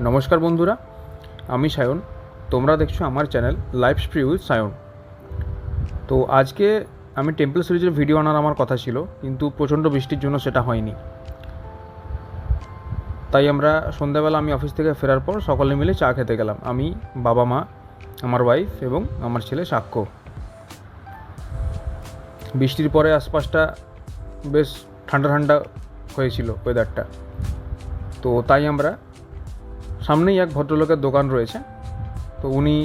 নমস্কার বন্ধুরা, আমি সায়ন। তোমরা দেখছো আমার চ্যানেল লাইফ স্ট্রি উইথ সায়ন। তো আজকে আমি টেম্পল সিরিজের ভিডিও আনার আমার কথা ছিল, কিন্তু প্রচণ্ড বৃষ্টির জন্য সেটা হয়নি। তাই আমরা সন্ধ্যাবেলা আমি অফিস থেকে ফেরার পর সকলে মিলে চা খেতে গেলাম। আমি, বাবা মা, আমার ওয়াইফ এবং আমার ছেলে সাক্ষ্য। বৃষ্টির পরে আশপাশটা বেশ ঠান্ডা ঠান্ডা হয়েছিল ওয়েদারটা। তো তাই আমরা, সামনেই এক ভদ্রলোকের দোকান রয়েছে, তো উনি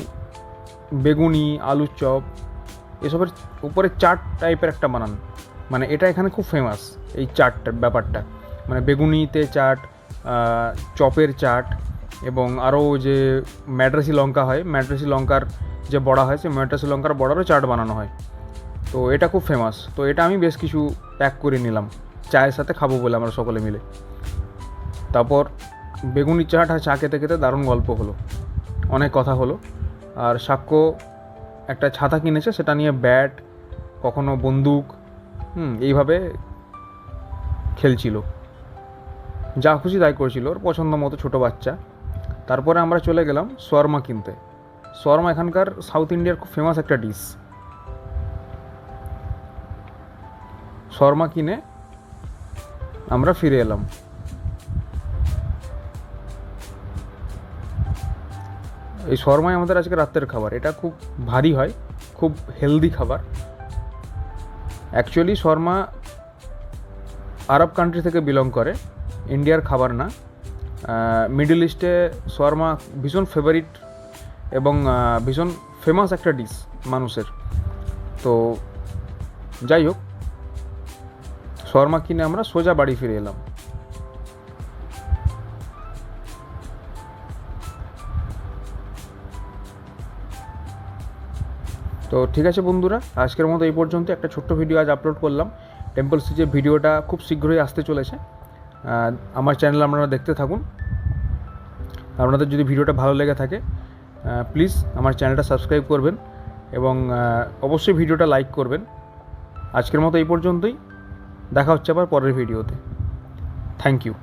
বেগুনি, আলুর চপ এসবের উপরে চাট টাইপের একটা বানান। মানে এটা এখানে খুব ফেমাস, এই চাটটার ব্যাপারটা। মানে বেগুনিতে চাট, চপের চাট, এবং আরও যে ম্যাড্রাসি লঙ্কা হয়, ম্যাড্রাসি লঙ্কার যে বড়া হয়, সে ম্যাড্রাসি লঙ্কার বড়ারও চাট বানানো হয়। তো এটা খুব ফেমাস। তো এটা আমি বেশ কিছু প্যাক করে নিলাম, চায়ের সাথে খাবো বলে আমরা সকলে মিলে। তারপর বেগুনি চাট আর চা খেতে খেতে দারুণ গল্প হলো, অনেক কথা হলো। আর সাক্ষ্য একটা ছাতা কিনেছে, সেটা নিয়ে ব্যাট, কখনো বন্দুক, এইভাবে খেলছিল, যা খুশি তাই করছিল, ওর পছন্দ মতো, ছোটো বাচ্চা। তারপরে আমরা চলে গেলাম শর্মা কিনতে। শর্মা এখানকার সাউথ ইন্ডিয়ার খুব ফেমাস একটা ডিশ। শর্মা কিনে আমরা ফিরে এলাম। এই শর্মাই আমাদের আজকে রাত্রের খাবার। এটা খুব ভারী হয়, খুব হেলদি খাবার। অ্যাকচুয়ালি শর্মা আরব কান্ট্রি থেকে বিলং করে, ইন্ডিয়ার খাবার না। মিডল ইস্টে শর্মা ভীষণ ফেভারিট এবং ভীষণ ফেমাস একটা ডিশ মানুষের। তো যাই হোক, শর্মা কিনে আমরা সোজা বাড়ি ফিরে এলাম। তো ঠিক আছে বন্ধুরা, আজকের মতো এই পর্যন্ত। একটা ছোট্ট ভিডিও আজ আপলোড করলাম। টেম্পল সিরিজের ভিডিওটা খুব শীঘ্রই আসতে চলেছে। আমার চ্যানেল আপনারা দেখতে থাকুন। আপনাদের যদি ভিডিওটা ভালো লেগে থাকে, প্লিজ আমার চ্যানেলটা সাবস্ক্রাইব করবেন এবং অবশ্যই ভিডিওটা লাইক করবেন। আজকের মতো এই পর্যন্তই, দেখা হচ্ছে আবার পরের ভিডিওতে। Thank you.